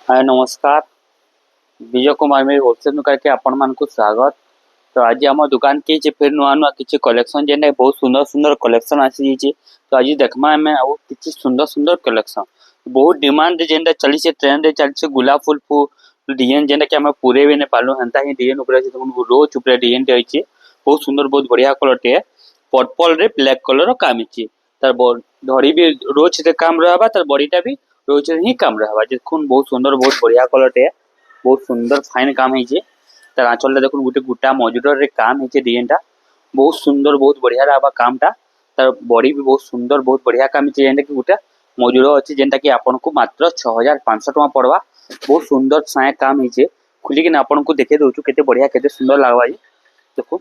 हाय नमस्कार। विजय कुमार मेरी होलसेल दुकान के आपण मानक स्वागत। तो आज आम दुकान के फिर नुआ नुआ किसी कलेक्शन जेन बहुत सुंदर सुंदर कलेक्शन आसी तो आज देखमा आम आउ किसी सुंदर सुंदर कलेक्शन बहुत डिमांड जेन चली से ट्रेंड रे चली गुलाब फुल फुल डिजाइन जेन कि आम पूरे भी नहीं पालु हेन्ता ही डिजाइन ऊपर रोज ऊपर डिजाइन रही बहुत सुंदर बहुत बढ़िया कलर टे पर्पल रे ब्लैक कलर काम तार धड़ी भी रोज रे काम रहा तार बॉडीटा भी रोज रे ही काम रहा देखुन बहुत सुंदर बहुत बढ़िया कलर टे बहुत सुंदर फाइन काम है तार आंचल देखो गोटे गोटा मजूर रे काम है डिजाइन टा बहुत सुंदर बहुत बढ़िया रहा काम टा तार बॉडी भी बहुत सुंदर बहुत बढ़िया काम है जेनटा कि गोटे मजूर अच्छे जेनटा कि आपन को मात्र 6500 टका पड़वा बहुत सुंदर साए काम है खुलिक आपन को देखे दउछु केते बढ़िया केते सुंदर लागबा देखो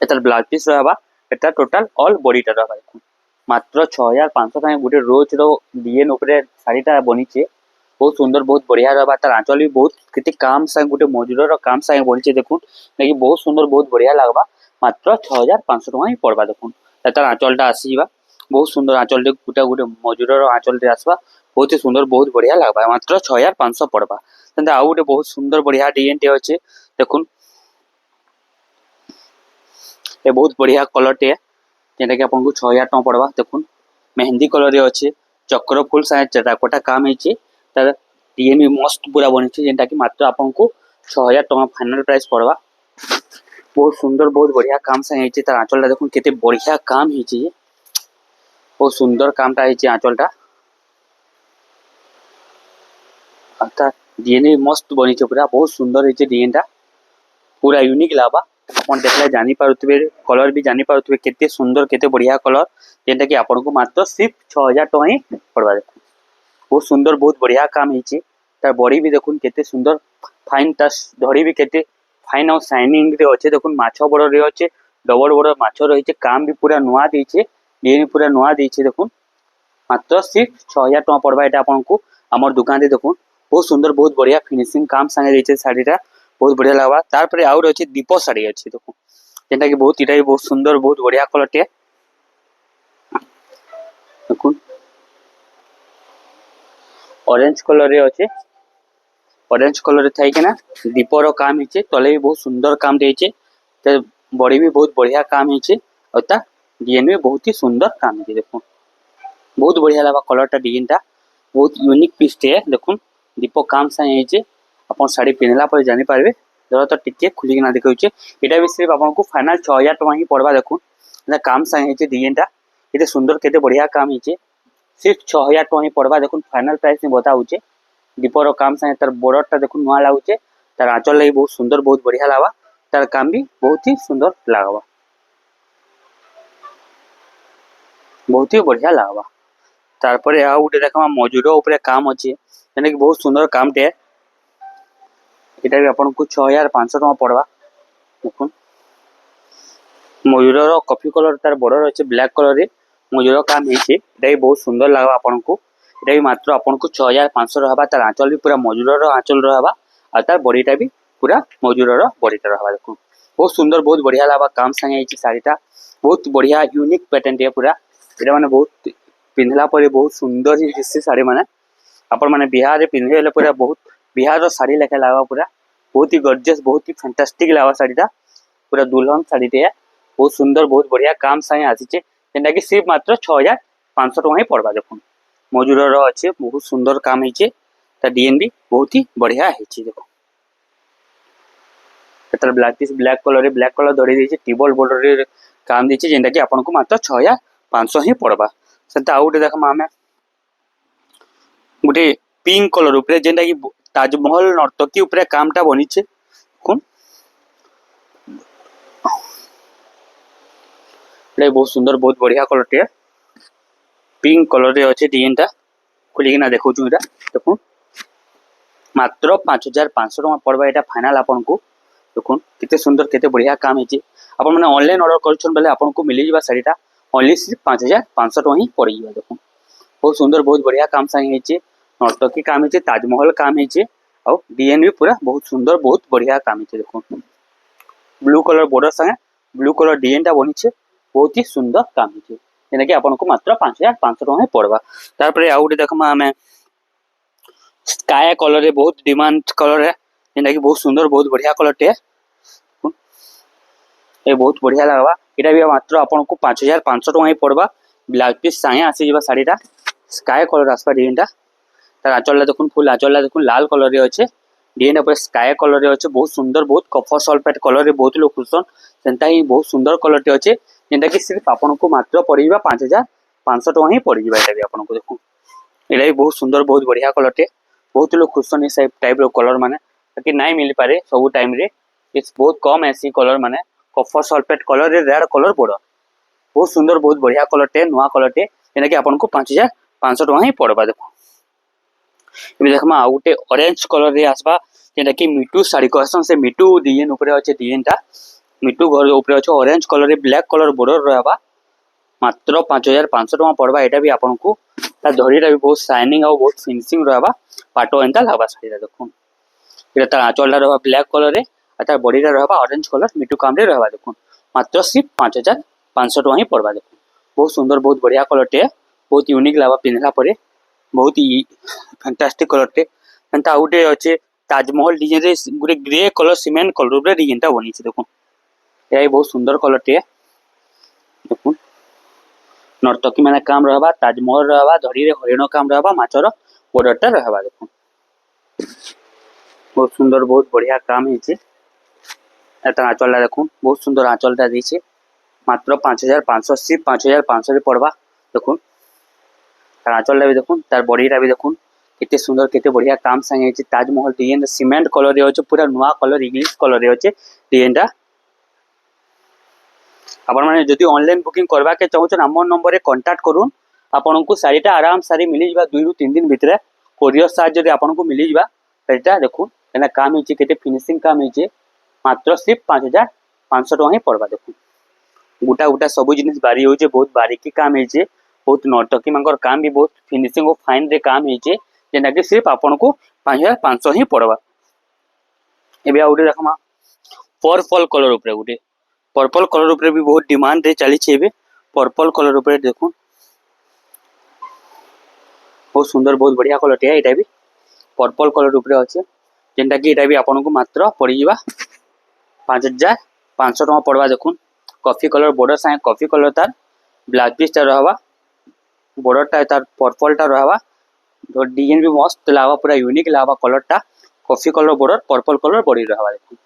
एतार ब्लाउज पीस रहबा एटा टोटल ऑल बॉडी टा रहबा देखो मात्र 6500 टका गोटे रोज रो डिजाइन ऊपर साड़ीटा बनीचे बहुत सुंदर बहुत बढ़िया रहा तार आंचल भी बहुत केते काम संग गोटे मजूर काम संग बनीचे देखुन लेकिन बहुत सुंदर बहुत बढ़िया लगबा मात्र 6500 टका ही पड़वा देखुन तार आंचलटा आसीबा बहुत सुंदर आंचल गोटे गोटे मजूर आंचल आसवा बहुत ही सुंदर बहुत बढ़िया लगबा मात्र 6500 पड़वा तेंदा आउ गोटे बहुत सुंदर बढ़िया डिजाइन टे अच्छे देखुन ये बहुत बढ़िया कलर टे जेटा कि आपन को 6000 टका पड़वा देखुन मेहंदी कलर रे अच्छे चक्र फुल साइज चटाकोटा काम है तार डिजाइन भी मस्त पूरा बनी जेनटा कि मात्र आपन को 6000 टका फाइनल प्राइस पड़वा बहुत सुंदर बहुत बढ़िया काम से है तार आंचलटा देखुन केते बढ़िया काम है बहुत सुंदर कामटा है आंचलटा तार डिजाइन भी मस्त बनी पूरा बहुत सुंदर है डिजाइनटा पूरा यूनिक लाबा अपन देखले जानी पारुथबे कलर भी जानी पारुथबे केते सुंदर केते बढ़िया कलर जेनटा कि आपन को मात्र सिर्फ 6000 टका ही पड़वा देखुन बहुत सुंदर बहुत बढ़िया काम है तार बॉडी भी देखुन केते सुंदर फाइन तार धड़ी भी केते फाइन और शाइनिंग रे अच्छे देखुन माछ बड़ रे अच्छे डबल बड़ माछ रही काम भी पूरा नुआ देछे डिजाइन पूरा नुआ देछे देखुन मात्र सिर्फ 6000 टका पड़वा एटा आपन को हमर दुकान रे देखुन बहुत सुंदर बहुत बढ़िया फिनिशिंग काम संगे देछे साड़ीटा बहुत बढ़िया लागबा तार परे आउर अच्छे दीप साड़ी अच्छे देखुन जेनटा कि बहुत इटा बहुत सुंदर बहुत बढ़िया कलर टे देखुन ऑरेंज कलर रे अच्छे ऑरेंज कलर रे थाई के ना दीपर काम है तले भी बहुत सुंदर काम देछे ते बॉडी भी बहुत बढ़िया काम है और ता डिजाइन भी बहुत ही सुंदर काम है देखो बहुत बढ़िया लगा कलरटा डिजाइनटा बहुत यूनिक पीस टे देखुन दीप काम साई है अपन साड़ी पिनला पर जानि पारबे जरा तो टिके खुली ना देखौचे एटा भी सिर्फ आपन को फाइनल 6000 टका ही पड़वा देखुन ना काम साई है डिजाइनटा केते सुंदर केते बढ़िया काम है सिर्फ 6000 टका ही पड़वा देखुन फाइनल प्राइस में बताउचे दीपर काम संगे तार बॉर्डर देखो नुआ लगुचे तार आंचल लगी बहुत सुंदर बहुत बढ़िया लागबा तार काम भी बहुत ही सुंदर लागबा बहुत ही बढ़िया लागबा तार परे आ उठे देखमा मजूर ऊपर काम अच्छे यानी कि बहुत सुंदर काम टे एटा भी आपन को 6500 टका पड़वा देखुन मयूर कॉफी कलर तार बॉर्डर अच्छे ब्लैक कलर रे मयूर काम है एटा भी बहुत सुंदर लागबा आपन को एटा भी मात्र आपन को 6500 रहबा तार आंचल भी पूरा मजूर आंचल रहबा और तार बॉडीटा भी पूरा मजूर बॉडीटा रहबा देखो बहुत सुंदर बहुत बढ़िया लागबा काम संगे है साड़ीटा बहुत बढ़िया यूनिक पैटर्न टे पूरा एटा माने बहुत पिनला पर बहुत सुंदर ही दिससे साड़ी माने अपन माने बिहार रे पिनले पूरा बहुत बिहार रो साड़ी लेखा लागबा पूरा बहुत ही गॉर्जियस बहुत ही फैंटास्टिक लागबा साड़ीटा पूरा दुल्हन साड़ी टे बहुत सुंदर बहुत बढ़िया काम संगे आसीचे जेंटा कि सिर्फ मात्र 6500 टका ही पड़वा देखो मजूर अच्छे बहुत सुंदर काम है डिजाइन भी बहुत ही बढ़िया है देखो एतर ब्लैक पीस ब्लैक कलर धरी देछे टिबल बॉर्डर रे काम देछे जेंटा कि आपन को मात्र 6500 ही पड़वा सेटा आउट देखम आमे गुटे पिंक कलर ऊपर जेंटा कि ताजमहल नर्तकी ऊपर कामटा बनीचे कोन ले बहुत सुंदर बहुत बढ़िया कलर टे पिंक कलर रे अच्छे डिजाइनटा खुली ना देखो एटा देखो मात्र 5500 टका पड़वा एटा फाइनल आपन को देखो कितने सुंदर कितने बढ़िया काम है अपन मैंने ऑनलाइन ऑर्डर कर बेले आपन को मिली जावा साड़ीटा ओनली सिर्फ 5500 टका ही पड़ जावा देखो बहुत सुंदर बहुत बढ़िया काम संगे है नर्तकी काम है ताजमहल काम है और डिजाइन भी पूरा बहुत सुंदर बहुत बढ़िया काम है देखो ब्लू कलर बॉर्डर संगे ब्लू कलर डिजाइनटा बनीचे बहुत ही सुंदर काम है जेना कि आपन को मात्र 5500 टका ही पड़वा तार परे आउ देखमा हमें स्काई कलर रे बहुत डिमांड कलर है जेनटा कि बहुत सुंदर बहुत बढ़िया कलर टे ये बहुत बढ़िया लगवा एटा भी मात्र आपन को 5500 टका ही पड़वा ब्लाउज पीस साया आसी जीवा साड़ीटा स्काई कलर आसपा डिजाइन तार आंचलटा देखुन फुल आंचलटा देखुन लाल कलर रे अच्छे डिजाइन पर स्काई कलर रे अच्छे बहुत सुंदर बहुत कफर सल्फेट कलर रे बहुत लोग खुशन सेंता ही बहुत सुंदर कलर टे अच्छे जेनटा कि सिर्फ आपन को मात्र पड़ीबा 5500 टका ही पड़ीबा एटा भी आपन को देखुन एटा भी बहुत सुंदर बहुत बढ़िया कलर टे बहुत लोग खुशन इस टाइप रो कलर माने ताकि नहीं मिल पारे सब टाइम रे इस बहुत कम ऐसी कलर माने कफर सल्फेट कलर रे रेड कलर पड़ बहुत सुंदर बहुत बढ़िया कलर टे नुआ कलर टे जेना कि आपन को 5500 टका ही पड़वा देखो ये देखमा आ गुटे ऑरेंज कलर रे आसबा जेना कि मिटू साड़ी कहसन से मिटू डिजाइन ऊपर अछि डिजाइन टा मिटू घर ऊपर अछि ऑरेंज कलर रे ब्लैक कलर बॉर्डर रहबा मात्र 5500 टका पड़वा एटा भी आपन को ता धड़ीटा भी बहुत शाइनिंग और बहुत फिनिशिंग रहबा पाटो एंता लागबा साड़ी देखुन एटा ता आंचलटा रहबा ब्लैक कलर रे अता बॉडीटा रहबा ऑरेंज कलर मिटू काम रे रहबा देखुन मात्र सिर्फ 5500 टका ही पड़वा देखुन बहुत सुंदर बहुत बढ़िया कलर टे बहुत यूनिक लागबा पिनला परे बहुत ही फैंटास्टिक कलर टे एंता गुटे अछि ताजमहल डिजाइन रे गुटे ग्रे कलर सीमेंट कलर रे डिजाइन ता बनी छै देखुन एई बहुत सुंदर कलर टे देखुन नर्तकी माने काम रहबा ताजमहल रहबा धड़ी रे हरिण काम रहबा माचर बॉर्डरटा रहबा देखुन बहुत सुंदर बहुत बढ़िया काम हिचे एता आंचलटा देखुन बहुत सुंदर आंचलटा दैछे मात्र 5500 सिर्फ 5500 रे पड़वा देखुन तार आंचलटा भी देखुन तार बॉडीटा भी देखुन केते सुंदर केते बढ़िया काम संगे हिचे ताजमहल डिजाइन सीमेंट कलर रे अछि पूरा नुआ कलर इंग्लिश कलर रे अछि डिजाइनटा आपण माने जदि ऑनलाइन बुकिंग करबा के चाहू छन हमर नंबर रे कांटेक्ट करूम आपन को साड़ीटा आराम सारी मिली जिबा 2 रु 3 दिन भितरे कोरियर चार्ज जदि आपन को मिली जिबा एटा देखुन एना काम हिचे केते फिनिशिंग काम हिचे मात्र सिर्फ 5500 टका ही पड़वा देखुन गुटा गुटा सब जिनिस बारी होचे बहुत बारीकी काम हिचे बहुत नर्तकी मांकर काम भी बहुत फिनिशिंग और फाइन रे काम हिचे जेना कि सिर्फ आपन को 5500 ही पड़वा एबे आउटे देखमा पर्पल कलर ऊपर गुटे पर्पल कलर ऊपर भी बहुत डिमांड रे चली छे एबे पर्पल कलर ऊपर देखुन बहुत सुंदर बहुत बढ़िया कलर टे एटा भी पर्पल कलर ऊपर अछि जेंटा कि एटा भी आपन को मात्र पड़ी जिबा 5500 टका पड़वा देखुन कॉफी कलर बॉर्डर साए कॉफी कलर तार ब्लाउज पीस ता रहबा बॉर्डर ता तार पर्पल ता रहबा तो डिजाइन भी मस्त लागबा पूरा यूनिक लागबा कलर ता coffee colour border purple colour body रहबा देखुन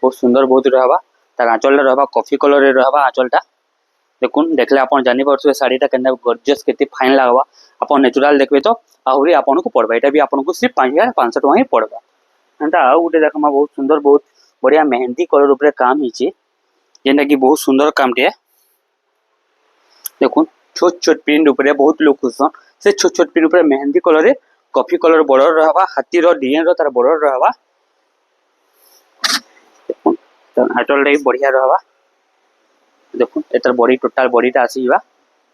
बहुत सुंदर बहुत रहबा तार आंचलटा रहबा कॉफी कलर रे रहबा आंचलटा देखुन देखले आपन जानि परछे साड़ीटा केना गॉर्जियस केते फाइन लागबा आपन नेचुरल देखबे तो आहुरी आपन को पड़बा एटा भी आपन को सिर्फ 5500 टका ही पड़बा एंता आ गुटे देखमा बहुत सुंदर बहुत बढ़िया मेहंदी कलर ऊपर काम हिचे जेना कि बहुत सुंदर काम टे देखुन छोट छोट प्रिंट ऊपर बहुत लोग खुश से छोट छोट प्रिंट ऊपर मेहंदी कलर रे कॉफी कलर बॉर्डर रहबा हाथी रो डिजाइन रो तार बॉर्डर रहबा देखुन त आटल रे बढ़िया रहबा देखुन एतर बॉडी टोटल बॉडीटा आसी जिबा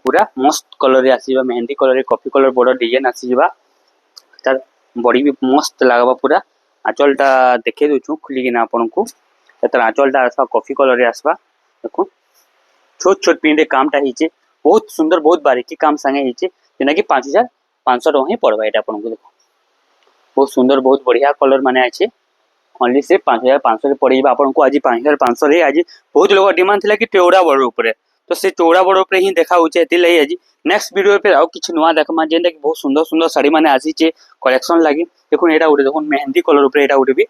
पूरा मस्त कलर रे आसी जिबा मेहंदी कलर रे कॉफी कलर बॉर्डर डिजाइन आसी जिबा तार बॉडी भी मस्त लागबा पूरा आंचलटा देखे दउछु खुली कि ना आपन को एतर आंचलटा आसबा कॉफी कलर रे आसबा देखुन छोट छोट पिंडे कामटा हिचे बहुत सुंदर बहुत बारीकी काम संगे हिचे जेना कि 5500 टका ही पड़बा एटा आपन को देखो बहुत सुंदर बहुत बढ़िया कलर माने आछे ओनली से 5500 रे पड़ीबा आपन को आज 5500 रे आज बहुत लोग डिमांड थिला कि चौड़ा बॉर्डर ऊपर तो से चौड़ा बॉर्डर ऊपर ही देखा होचे एति लई आज नेक्स्ट वीडियो पे आउ किछ नुवा देखमा जेंटा कि बहुत सुंदर सुंदर साड़ी माने आसीचे कलेक्शन लागि देखुन एटा उडे देखुन मेहंदी कलर ऊपर एटा उडे भी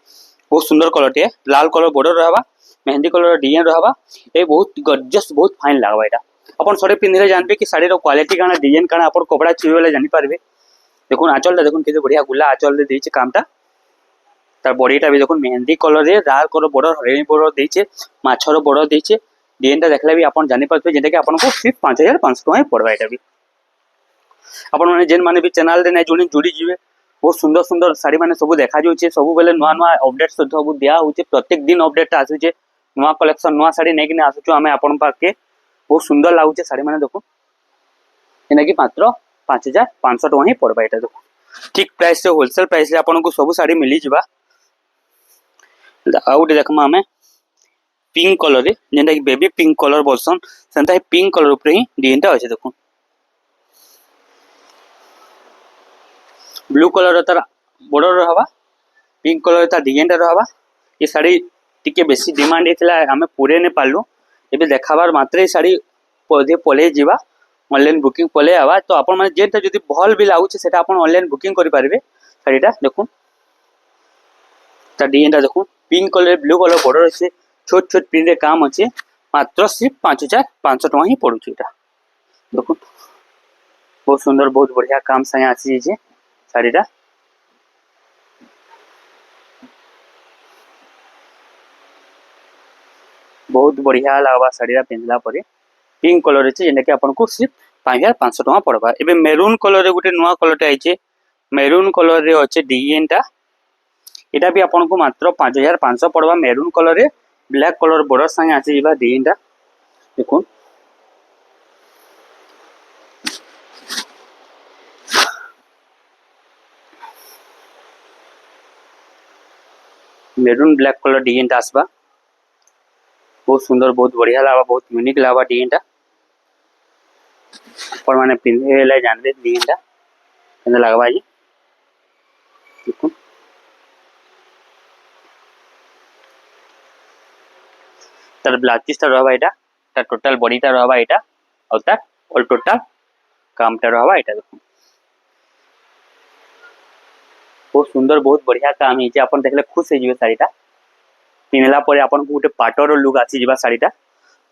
बहुत सुंदर कलर टे लाल कलर बॉर्डर रहबा मेहंदी कलर डिजाइन रहबा ए बहुत गॉर्जियस बहुत फाइन लागबा एटा अपन साड़ी पिनले जानबे कि साड़ी रो क्वालिटी काना डिजाइन काना अपन कपड़ा छुइबेले जानि पारबे देखुन आंचलटा देखुन केते बढ़िया गुला आंचल दे देइचे कामटा तार बॉडीटा भी देखुन मेहंदी कलर रे लाल कलर बॉर्डर हरिणी बॉर्डर देइचे माछरो बॉर्डर देइचे डिजाइनटा देखले भी अपन जानि पारबे जेंटा कि अपन को सिर्फ 5500 टका पड़बा एटा भी अपन माने जेन माने भी चैनल रे नै जुड़ी जिवे बहुत सुंदर सुंदर साड़ी माने सब देखा जाउचे सब बेले नुआ नुआ अपडेट सब दिया होचे प्रत्येक दिन अपडेट आसुचे नुआ कलेक्शन नुआ साड़ी नै कि आसुचो हमें अपन पाके बहुत सुंदर लागुचे साड़ी माने देखो एना कि मात्र 5500 टका ही पड़बा एटा देखो ठीक प्राइस से होलसेल प्राइस रे अपन को सब साड़ी मिली जिबा आउट देखमा हमें पिंक कलर रे जेंटा कि बेबी पिंक कलर बोलसन सेंता ही पिंक कलर ऊपर ही डिजाइनटा अछि देखो ब्लू कलर तार बॉर्डर रहबा पिंक कलर ता डिजाइन रहबा ये साड़ी टिके बेसी डिमांड हेतला हमें पूरे ने पालु एबे देखाबार मात्रे साड़ी पौधे पले जीवा ऑनलाइन बुकिंग पले आवा तो आपण माने जेटा जदी भल भी लागुचे सेटा आपण ऑनलाइन बुकिंग करि पारबे साड़ीटा देखुन ता डिजाइनटा देखुन pink colour blue colour border अछि छोट छोट प्रिंट रे काम अछि मात्र सिर्फ 5500 टका ही पड़ुची एटा देखुन बहुत सुंदर बहुत बढ़िया काम संगे आसी जे साड़ीटा बहुत बढ़िया लागबा साड़ीटा पिंधला परे पिंक कलर अछि जेने के आपन को सिर्फ 5500 टका पड़बा एबे मेरून कलर रे गुटे नुवा कलर टे आइचे मेरून कलर रे अछि डिजाइनटा एटा भी आपन को मात्र 5500 पड़वा मेरून कलर रे ब्लैक कलर बॉर्डर संगे आसी जिबा डिजाइनटा देखुन मेरून ब्लैक कलर डिजाइनटा आसबा बहुत सुंदर बहुत बढ़िया लागबा बहुत यूनिक लागबा डिजाइनटा पर माने पिंधे ले जानबे डिजाइनटा केना लागबा जी देखुन तार ब्लाउज पीसटा रहबा एटा तार टोटल बॉडीटा रहबा एटा और तार ऑल टोटल कामटा रहबा एटा देखुन बहुत सुंदर बहुत बढ़िया काम है अपन देखले खुश हो साड़ीटा पिनला पर अपन को गोटे पाटर लुक आसी जिबा साड़ीटा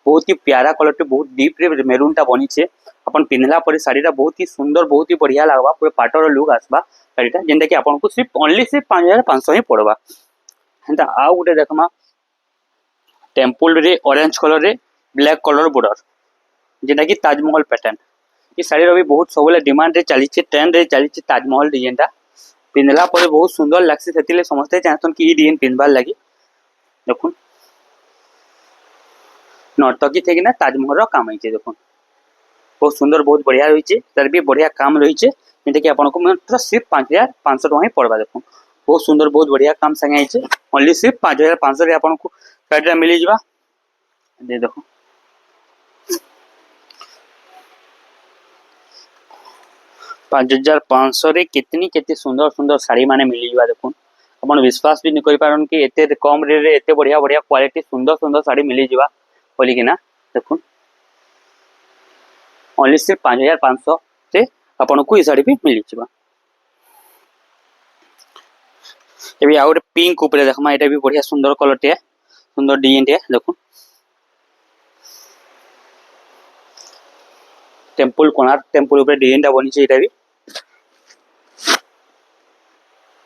बहुत ही प्यारा कलर टे बहुत डीप रे मेरूनटा बनी छे अपन पिनला पर साड़ीटा बहुत ही सुंदर बहुत ही बढ़िया लागबा पूरे पाटर लुक आसबा साड़ीटा जेंटा कि अपन को सिर्फ ओनली सिर्फ 5500 ही पड़बा हेंता आ गोटे देखमा टेम्पल रे ऑरेंज कलर रे ब्लैक कलर बॉर्डर जेंटा कि ताजमहल पैटर्न ये साड़ी रो भी बहुत सबले डिमांड रे चली छे ट्रेंड रे चली छे ताजमहल डिजाइनटा पिंधला पर बहुत सुंदर लागसी सेतिले समझते चाहतन कि ई डिजाइन पिनबार लागि देखुन नर्तकी थे कि ना ताजमहल रो काम होइछे देखुन बहुत सुंदर बहुत बढ़िया रही तार भी बढ़िया काम रही जेटा कि आपको मात्र सिर्फ 5500 टका ही पड़वा देखुन बहुत सुंदर बहुत बढ़िया काम संगे आइछे ओनली सिर्फ 5500 रे आपको साड़ीटा मिली जिबा दे देखो 5500 रे कितनी केते सुंदर सुंदर साड़ी माने मिली जिबा देखुन अपन विश्वास भी नहीं करि पारन कि एते कम रेट रे एते बढ़िया बढ़िया क्वालिटी सुंदर सुंदर साड़ी मिली जिबा बोली कि ना देखुन ओनली सिर्फ 5500 से अपन को ये साड़ी भी मिली जिबा एबे आउट पिंक ऊपर देखमा एटा भी बढ़िया सुंदर कलर टे सुंदर डिजाइन टे देखुन टेम्पल कोणार्क टेम्पल ऊपर डिजाइनटा बनी छे एटा भी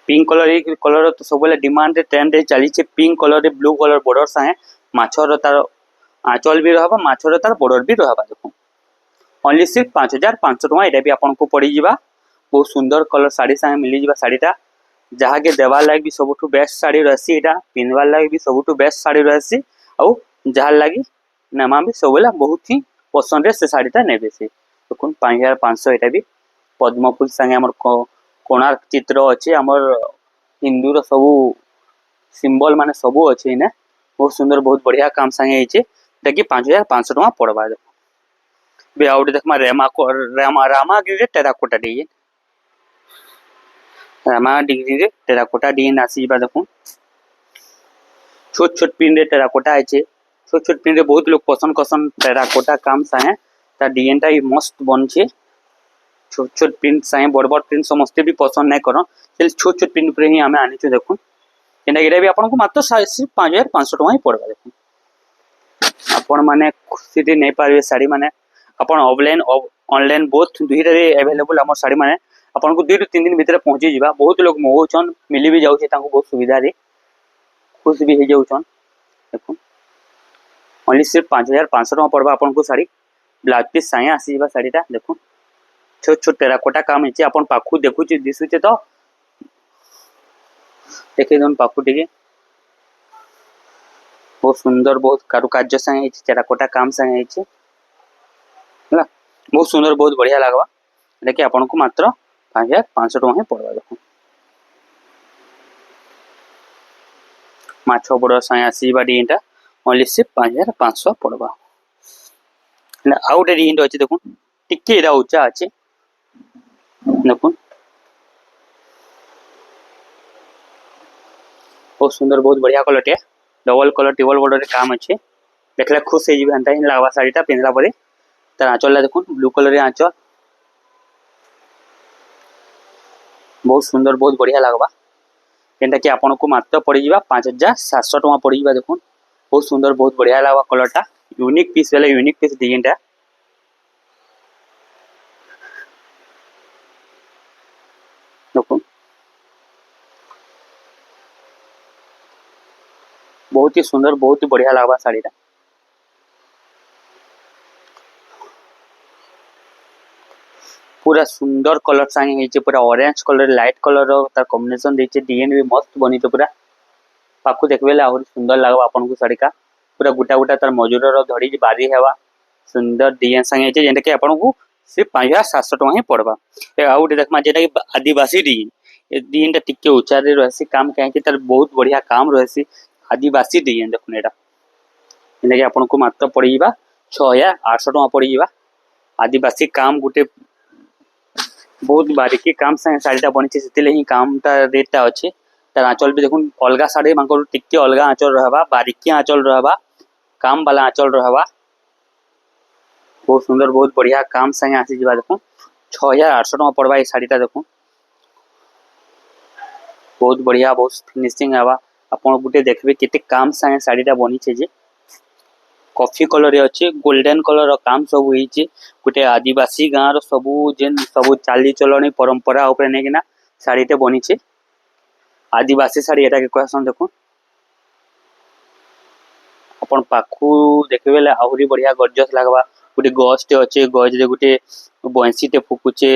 पिंक कलर एक कलर तो सबले डिमांड रे ट्रेंड रे चली छे पिंक कलर रे ब्लू कलर बॉर्डर साए माछर तार आंचल भी रहबा माछर तार बॉर्डर भी रहबा देखो ओनली सिर्फ 5500 टका एटा भी आपन को पड़ी जिबा बहुत सुंदर कलर साड़ी साए मिली जिबा साड़ीटा जहा के देवार लाग भी सबुठु बेस्ट साड़ी रहसी एटा पिनवार लाग भी सबुठु बेस्ट साड़ी रहसी औ जहार लागी नमा भी सबला बहुत ही पसंद रे से साड़ीटा नेबे से देखुन 5500 एटा भी पद्म फूल संगे हमर कोणार्क चित्र अच्छे आमर हिंदू रो सबू सिंबल माने सबू अच्छे ना बहुत सुंदर बहुत बढ़िया काम संगे आइछे देखि 5500 टका पड़बा बे आउट देखमा रामा गिरी टेराकोटा डिजाइन रामा डिग्री रे टेराकोटा डिजाइन आसी बा देखुन छोट छोट पिन रे टेराकोटा आइछे छोट छोट पिन रे बहुत लोग पसंद करसन टेराकोटा काम संगे ता डिजाइनटा ही मस्त बनछे छोट छोट प्रिंट साए बड़ बड़ प्रिंट समस्ते भी पसंद नहीं करन से छोट छोट प्रिंट पर ही हमें आनी छे देखुन एना एटा भी आपन को मात्र सिर्फ 5500 टका ही पड़बा देखुन आपण माने खुशी दे नहीं पारबे साड़ी माने आपण ऑफलाइन ऑनलाइन बोथ दुईटा रे अवेलेबल हमर साड़ी माने आपण को 2 3 दिन भीतर पहुंची जिबा बहुत लोग मोहचन मिली भी जाउ छे ताको बहुत सुविधा रे खुश भी हे जाउछन देखुन ओनली सिर्फ 5500 टका पड़बा आपण को साड़ी ब्लाउज पीस साए आसी जिबा साड़ीटा देखुन छोट छोट टेराकोटा काम है अपन पाखु देखु दिशुचे तो देखे दन पाखु टिके बहुत सुंदर बहुत कारुकार्य संगे टेराकोटा काम संगे हला बहुत सुंदर बहुत बढ़िया लागबा देखि अपन को मात्र 5500 टका ही पड़बा देखो माछो बड़ संगे आसीबा डिजाइनटा ओनली सिर्फ 5500 पड़बा आउट डिजाइन अछि देखो टिके एरा ऊंचा अछि देखुन बहुत सुंदर बहुत बढ़िया कलर टे डबल कलर टेबल बॉर्डर काम अच्छे देखले खुश हो हेन्ता ही लगवा शाढ़ीटा पिंधला परे तार आंचल देखुन ब्लू कलर आंचल बहुत सुंदर बहुत बढ़िया लगवा जेनटा कि आपन को मात्र पड़ जा 5700 टका पड़ जा देखुन बहुत सुंदर बहुत बढ़िया लगवा कलरटा यूनिक पीस बेले यूनिक पीस डिजाइनटा देखुन बहुत ही सुंदर बहुत ही बढ़िया लगवा शाढ़ीटा पूरा सुंदर कलर संगे हेचे पूरा ऑरेंज कलर लाइट कलर तार कॉम्बिनेशन देचे डिजाइन भी मस्त बनी तो पूरा पाखु देखबेले आहुरी सुंदर लगवा आपन को शाढ़ी का पूरा गुटा गुटा तार मजूर धड़ी बारी हेवा सुंदर डिजाइन संगे हेचे जेंटा कि आपन को सिर्फ 5700 टका ही पड़वा ए आउट देखमा जेटा कि आदिवासी डिजाइन ए डिजाइनटा टिके ऊंचा रे रहसी काम काहे कि तार बहुत बढ़िया काम रहसी आदिवासी डिजाइन देखुन एटा जेंटा कि आपन को मात्र पड़ीबा 6800 टका पड़ीबा आदिवासी काम गुटे बहुत बारीकी काम संगे शाढ़ीटा बनी से ही कामटा रेटटा अच्छे तार आंचल भी देखुन अलग शाढ़ी मांकर टिके अलग आंचल रहबा बारीकी आंचल रहबा काम वाला आंचल रहबा बहुत सुंदर बहुत बढ़िया काम संगे आसी जीवा देखुन 6800 टका पड़वा ये शाढ़ीटा देखुन बहुत बढ़िया बहुत फिनिशिंग आवा आपन गुटे देखबे केते काम संगे शाढ़ीटा बनी छे जे कॉफी कलर अच्छे गोल्डन कलर काम सब होइचे गोटे आदिवासी गाँव रो सबू जेन सबू चाली चलनी परंपरा ऊपर नेकिना शाढ़ीटे बनीचे आदिवासी शाढ़ी एटा के कहसन देखो अपन पाखु देखबे बेले आहुरी बढ़िया गॉर्जियस लागबा गोटे गछटे अच्छे गज रे गोटे बंसीटे फुकुचे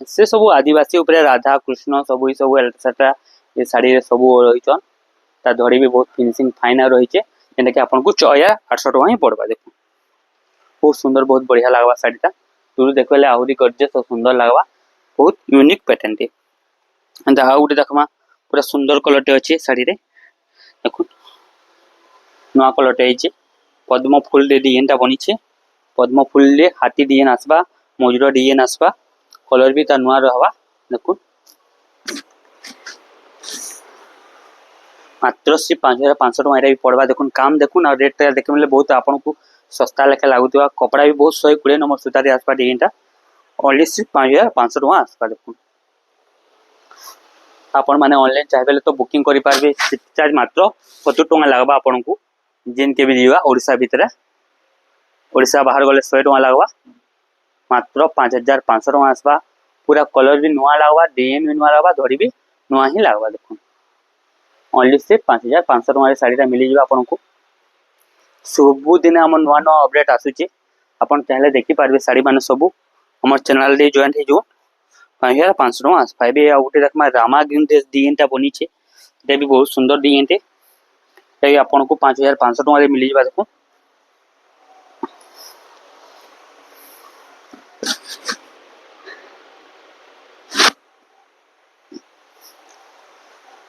से सब आदिवासी ऊपर राधा कृष्ण सब ई सब एटसेट्रा ये शाढ़ी रे सब रहिछन ता धड़ी भी बहुत फिनिशिंग फाइन रहिचे जेंटा कि आपन को 6800 टका ही पड़वा देखो बहुत सुंदर बहुत बढ़िया लगवा शाढ़ीटा दूर देखबेले आहुरी गॉर्जियस और सुंदर लगवा बहुत यूनिक पैटर्न टे एंता आ गुटे देखमा पूरा सुंदर कलर टे अच्छे शाढ़ी रे देखो नवा कलर टे आइचे पद्म फूल रे डिजाइनटा बनीचे पद्म फूल रे हाथी डिजाइन आसबा मयूर डिजाइन आसबा कलर भी ता नवा रहबा देखो मात्र से 5500 टका भी पड़वा देखुन काम देखुन और रेट देखे मिले बहुत आपन को सस्ता लेखा लगुवा कपड़ा भी बहुत 120 नंबर सूता रे आसपा डिजाइनटा ओनली सिर्फ 5500 टका आसपा देखुन आपन माने ऑनलाइन चाहबे तो बुकिंग करि पारबे चार्ज मात्र 70 टका लागबा आपन को जेन के भी जीवा ओडिसा भीतर ओडिसा बाहर गले 100 टका लागबा मात्र 5500 टका आसबा पूरा कलर भी नुआ लागबा डिजाइन भी नुआ लागबा धड़ी भी नुआ ही लागबा देखुन ओनली सिर्फ 5500 टका शाढ़ीटा मिली जीवा आपन को सबु दिन हम नुआ नुआ अपडेट आसुचे आपन चाहे देखि पारबे शाढ़ी माने सबु हमर चैनल रे जॉइन हे जो 5500 टका आस पाइबे आ उठे देखमा रामा ग्रीन ड्रेस डिजाइनटा बनीचे एटा भी बहुत सुंदर डिजाइन टे एटा आपन को 5500 टका रे मिली जीवा देखो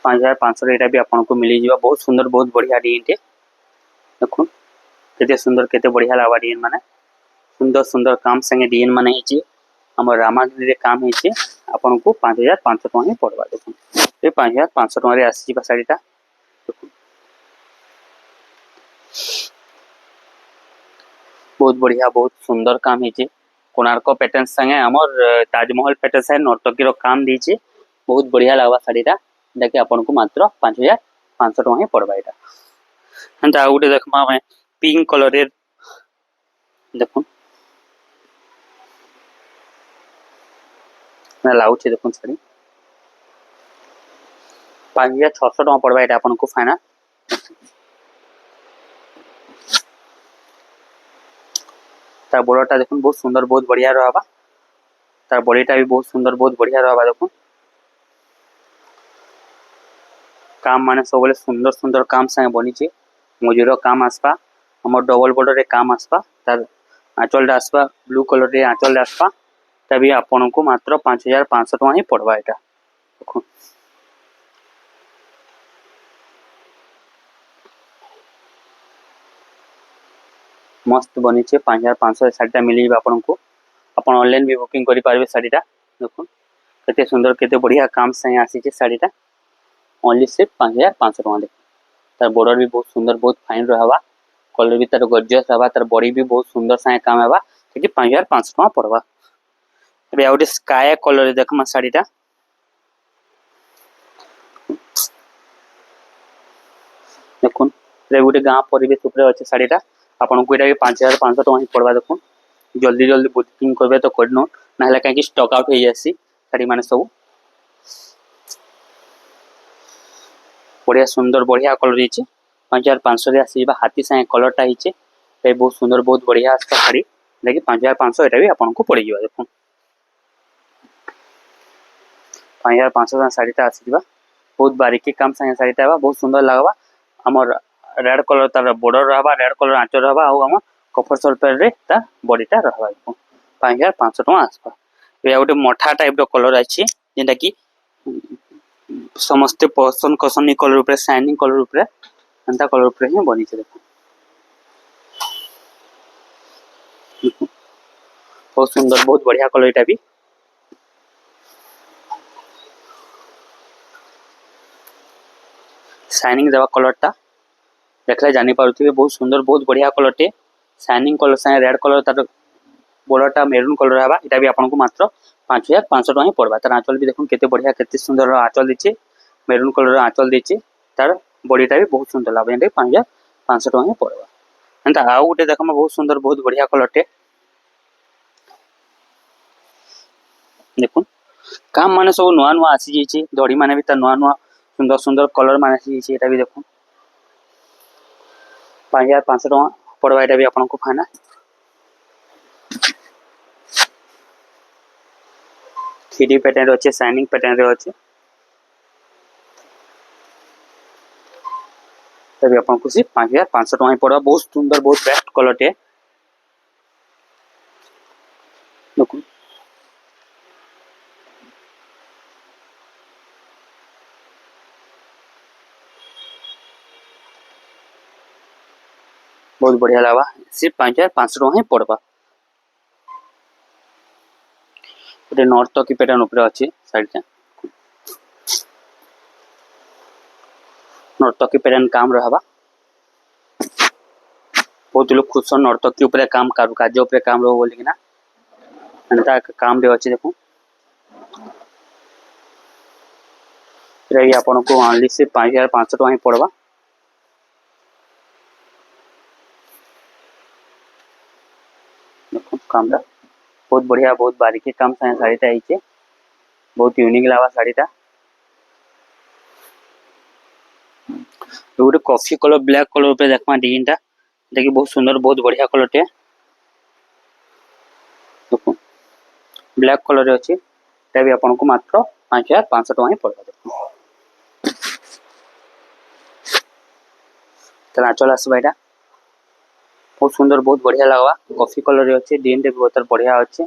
एटा भी आपन को मिली जीवा बहुत सुंदर बहुत बढ़िया डिजाइन टे देखो केते सुंदर केते बढ़िया लागबा डिजाइन माने सुंदर सुंदर काम संगे डिजाइन माने हिचे हमर रामाग्री रे काम हिचे आपन को 5500 टका ही पड़वा देखो ए 5500 टका रे आसी बा शाढ़ीटा देखो बहुत बढ़िया बहुत सुंदर काम हिचे कोणार्क पैटर्न संगे हमर ताजमहल पैटर्न से नर्तकी रो काम दीचे बहुत बढ़िया लागबा शाढ़ीटा देखि आपन को मात्र 5500 टका ही पड़वा एटा एंता गुटे देखमा मैं पिंक कलर रे देखो मैं लाउचे देखो शाढ़ी 5600 टका पड़वा एटा आपन को फाइनल तार बॉर्डरटा देखो बहुत सुंदर बहुत बढ़िया रहबा तार बॉडीटा भी बहुत सुंदर बहुत बढ़िया रहबा देखो काम माने सब सुंदर सुंदर काम संगे बनीचे मजूर काम आसपा हमर डबल बॉर्डर रे काम आसपा तार आंचलटा आसपा ब्लू कलर रे आंचल आसपा तभी आपन को मात्र 5500 टका ही पड़वा एटा देखो मस्त बनीचे 5500 शाढ़ीटा मिली आपन को अपन ऑनलाइन भी बुकिंग करि पारबे शाढ़ीटा देखो केते सुंदर केते बढ़िया काम संगे आसी छे शाढ़ीटा ओनली सिर्फ 5500 टका देखो। तार बॉर्डर भी बहुत सुंदर बहुत फाइन रहवा कलर भी तार गॉर्जियस रहवा तार बॉडी भी बहुत सुंदर साए काम हेबा कि 5500 टका पड़वा। एबे आउटे स्काई कलर देखमा साड़ीटा देखुन रे गोटे गाँ परिवेश ऊपर अच्छे साड़ीटा आपन को एटा 5500 टका ही पड़वा। देखुन जल्दी जल्दी बुकिंग करबे तो करनो ना कहीं स्टॉक आउट हो जासी साड़ी माने सब बढ़िया सुंदर बढ़िया कलर रही 5500 आसवा हाथी साए कलरटा ही बहुत सुंदर बहुत बढ़िया आसपा शाड़ी देखिए 5500 एटा भी आपन को पड़ जावा। देखो 5500 शाड़ीटा आसवा बहुत बारीकी काम साए शाड़ीटा बहुत सुंदर लगवा हमर रेड कलर तार बॉर्डर रहबा रेड कलर आंचल रहबा आ हम कफर सल्फेट रे ता बॉडीटा रहबा। देखो 5500 टका आसवा। ए गोटे मठा टाइप रो कलर अछि जेंटा कि समस्त पसंद कसनी कलर ऊपर शाइनिंग कलर ऊपर अंता कलर ऊपर ही बनी छे। देखो बहुत सुंदर बहुत बढ़िया कलर एटा भी शाइनिंग देवा कलरटा देखले जानि पारुथिबे बहुत सुंदर बहुत बढ़िया कलरटे शाइनिंग कलर से रेड कलर तार बॉर्डरटा मेरून कलर रहबा एटा भी आपन को मात्र 5500 टका ही पड़बा। तार आंचल भी देखुन केते बढ़िया केते सुंदर आंचल दिचे मेरून कलर आंचल दिचे तार बॉडीटा भी बहुत सुंदर लागबे एटा 5500 टका ही पड़बा। एंता आ गोटे देखमा बहुत सुंदर बहुत बढ़िया कलरटे देखुन काम माने सब नुआ नुआ आसी जाइए दड़ी माने भी नुआ नुआ सुंदर सुंदर कलर माने आसी जाइए एटा भी देखुन 5500 टका पड़वा एटा भी आपन को फाइना। थ्री पैटर्न रे अच्छे शाइनिंग पैटर्न रे अच्छे तभी आपन को सिर्फ 5500 टका ही पड़वा बहुत सुंदर बहुत बेस्ट कलरटे देखुन बहुत बढ़िया लगा सिर्फ 5500 टका ही पड़वा। गोटे नॉर्थ की पैटर्न ऊपर अच्छी साइड नॉर्थ की पैटर्न काम रहबा बहुत लोग खुश नॉर्थ की ऊपर काम कारुकार्य ऊपर काम रहो बोली ना एंता काम रे अच्छे। देखो रही आपन को ओनली से 5500 टका ही पड़वा। देखो कामटा बहुत बढ़िया बहुत बारीकी काम साए साड़ीटा आइचे बहुत यूनिक लावा साड़ीटा गोटे कॉफी कलर ब्लैक कलर ऊपर देखमा डिजाइनटा देखि बहुत सुंदर बहुत बढ़िया कलरटे देखो ब्लैक कलर रे अछि एटा भी आपन को मात्र 5500 टका ही पड़बा। देखो तला चल आसबा एटा बहुत सुंदर बहुत बढ़िया लगवा कॉफी कलर रे अछि डिजाइन टे बहुत बढ़िया अछि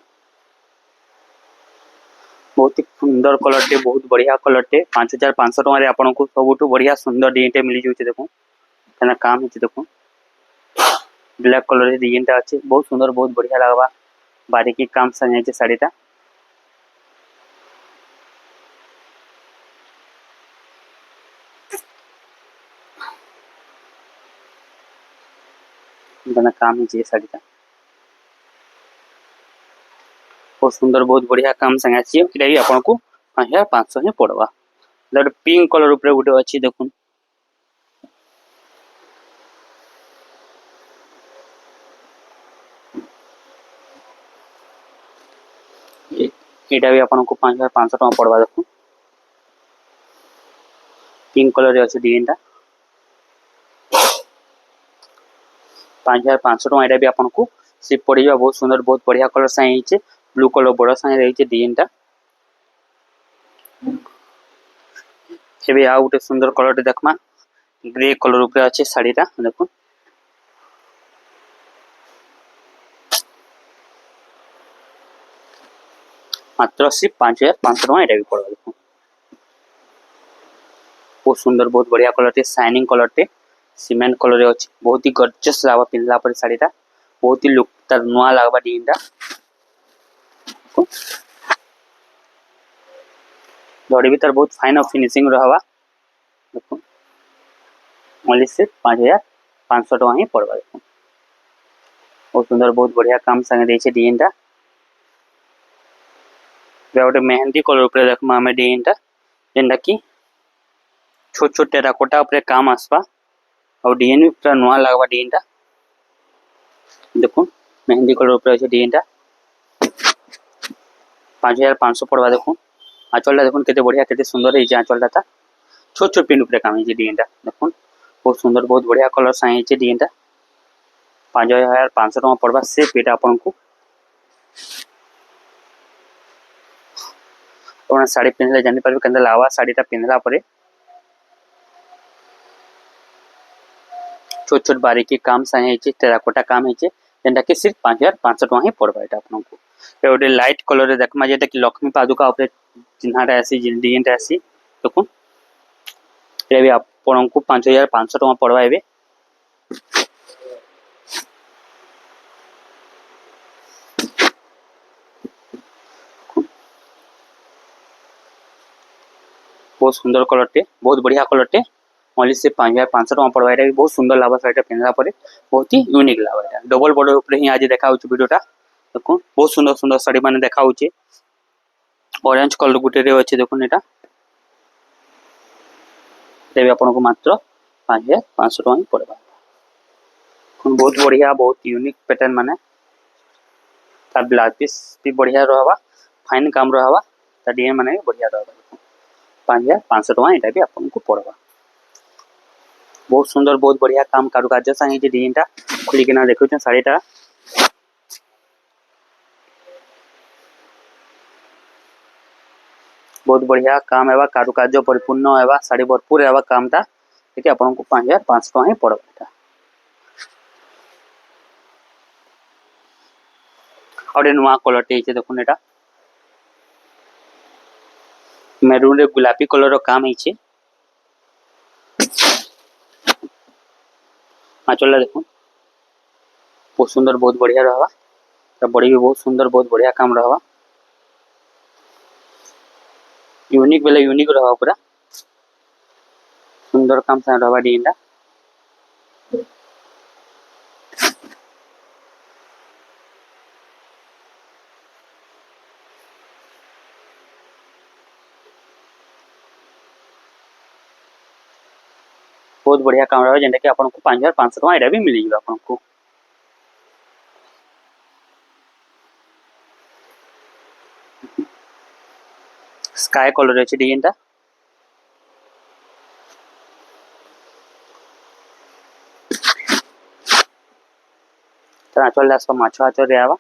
बहुत ही सुंदर कलरटे बहुत बढ़िया कलरटे 5500 टका रे आपन को सबुठु बढ़िया सुंदर डिजाइनटे मिली जाउछे। देखो केना काम हिचे देखो ब्लैक कलर रे डिजाइनटा अछि बहुत सुंदर बहुत बढ़िया लगवा बारीकी काम सने छे साड़ीटा केना काम हिचे साड़ीटा बहुत सुंदर बहुत बढ़िया काम संगे अछि एटा भी आपन को 5500 ही पड़वा। लड पिंक कलर ऊपर गुटे अछि देखुन एटा भी आपन को 5500 टका पड़वा। देखुन पिंक कलर रे अछि डिजाइनटा 5500 टका एटा भी आपन को सिर्फ पड़िबा बहुत सुंदर बहुत बढ़िया कलर साए हिचे ब्लू कलर बड़ा साए रहिचे डिजाइनटा एबे आ गोटे सुंदर कलरटे देखमा ग्रे कलर ऊपर अछि साड़ीटा देखुन मात्र सिर्फ 5500 टका एटा भी पड़वा। देखुन बहुत सुंदर बहुत बढ़िया कलरटे शाइनिंग कलरटे सीमेंट कलर रे अछि बहुत ही गॉर्जियस लागबा पिनला पर साड़ीटा बहुत ही लुक तार नुआ लागबा डिजाइनटा बॉडी भी तार बहुत फाइन और फिनिशिंग रहबा। देखो ओनली सिर्फ 5500 टଙ୍କା ही पड़वा। देखो बहुत सुंदर बहुत बढ़िया काम संगे देछे डिजाइन टा। गोटे मेहंदी कलर ऊपर देखमा हमें डिजाइन टा जेनटा की छोट छोट टेराकोटा ऊपर काम आसपा और डिजाइन भी पूरा नुआ लगवा डिजाइन टा। देखो मेहंदी कलर ऊपर अच्छे डिजाइन टा 5500 पड़वा। देखो आंचल देखो केते बढ़िया केते सुंदर है आंचल टा छोट छोट पिन ऊपर काम है डिजाइन टा। देखो बहुत सुंदर बहुत बढ़िया कलर साई है डिजाइन टा 5500 टଙ୍କା पड़वा। से पेटा आपन को तो साड़ी पिनले जानि परबे केंदा लावा साड़ीटा पिनला परे छोट छोट बारीकी काम साई है टेराकोटा काम है जेंटा कि सिर्फ 5500 टଙ୍କା ही पड़वा। एटा आपन को ए ओडे लाइट कलर रे देखमा जेटा कि लक्ष्मी पादुका ऊपर चिन्हाटा ऐसी डिजाइन टा ऐसी। देखो ए भी आपन को 5500 टଙ୍କା पड़वा। एबे बहुत सुंदर कलर टे बहुत बढ़िया कलर टे ओनली से 5500 टଙ୍କା पड़वा। एटा भी बहुत सुंदर लावा साइटा पिनला परे बहुत ही यूनिक लावा। एटा डबल बॉर्डर ऊपर ही आज देखा होची वीडियोटा। देखो बहुत सुंदर सुंदर साड़ी माने देखा होची ऑरेंज कलर गुटे रे अछि। देखो एटा तेबे आपन को मात्र 5500 टଙ୍କା ही पड़वा। बहुत बढ़िया बहुत यूनिक पैटर्न माने तार ब्लाउज पीस भी बढ़िया रहबा फाइन काम रहबा ता डिजाइन माने बढ़िया रहबा। 5500 टଙ୍କା एटा भी आपन को पड़वा। बहुत सुंदर बहुत बढ़िया काम कारुकार्य संगे जे डिजाइन टा खुली केना देखो छ साड़ीटा बहुत बढ़िया काम एबा कारुकार्य परिपूर्ण एबा साड़ी भरपूर एबा कामटा देखि आपन को 5500 टଙ୍କା ही पड़वा। एटा और नुआ कलर टे छै। देखो एटा मेरून रे गुलाबी कलर रो काम है। आंचल देखो बहुत सुंदर बहुत बढ़िया रहबा तो बड़ी भी बहुत सुंदर बहुत बढ़िया काम रहबा यूनिक बेले यूनिक रहबा पूरा सुंदर काम से रहबा डिजाइन बहुत बढ़िया काम रहबा जेंटा कि आपन को 5500 टଙ୍କା एटा भी मिल जिबा आपन को। स्काई कलर अछि डिजाइन टा आंचल आसपा माछो आंचल रे आवा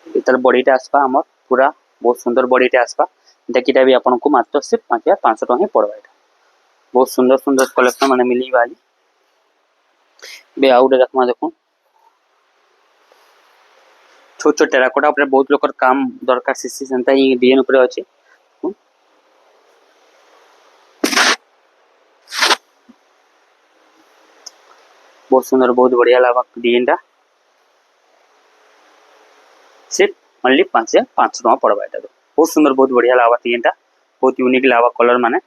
इतर बॉडीटा आसपा हमर पूरा बहुत सुंदर बॉडीटा आसपा देखिटा भी आपन को मात्र सिर्फ 5500 टଙ୍କା ही पड़वा। एटा बहुत सुंदर सुंदर कलेक्शन माने मिली बाली बे आउट देखमा। देखो छोट छोट टेराकोटा ऊपर बहुत लोकर काम दरकार सीसी सेंता ही डिजाइन ऊपर अछि। बहुत सुंदर बहुत बढ़िया लावा डिजाइन टा सिर्फ ओनली 5500 टଙ୍କା पड़वा। एटा बहुत सुंदर बहुत बढ़िया लावा डिजाइन टा बहुत यूनिक लावा कलर माने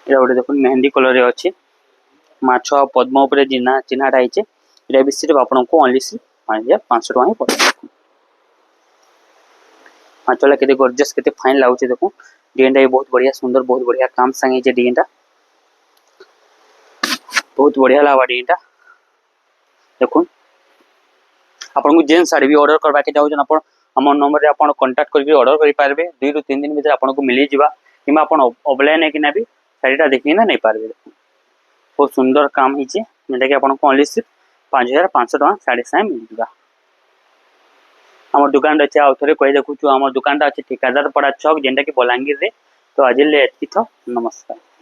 एटा ओडे देखो मेहंदी कलर रे अछि माछो पद्म ऊपर जिना चिन्हाटा आइचे। एटा भी सिर्फ आपन को ओनली सिर्फ 5500 टଙ୍କା ही पड़वा। आंचल केते गॉर्जियस केते फाइन लाउचे। देखो डिजाइन टा बहुत बढ़िया सुंदर बहुत बढ़िया काम संगे जे डिजाइन टा बहुत बढ़िया लावा डिजाइन टा। देखो आपन को जेन साड़ी भी ऑर्डर करबा के जाउ जन आपन हमर नंबर रे आपन कांटेक्ट करके ऑर्डर करि पारबे 2 रु 3 दिन भीतर आपन को मिली जिबा किमा आपन ऑफलाइन है कि ना भी साड़ीटा देखि ना नहीं पारबे। बहुत सुंदर काम हिचे जेटा कि आपन को ओनली सिर्फ 5500 टଙ୍କା साड़ी साइ मिल जिबा। हमर दुकान रे आ थरे कहि देखु छु हमर दुकानटा अछि ठेकेदार पड़ा चौक जेंटा कि बलांगीर रे। तो आज ले एति थो नमस्कार।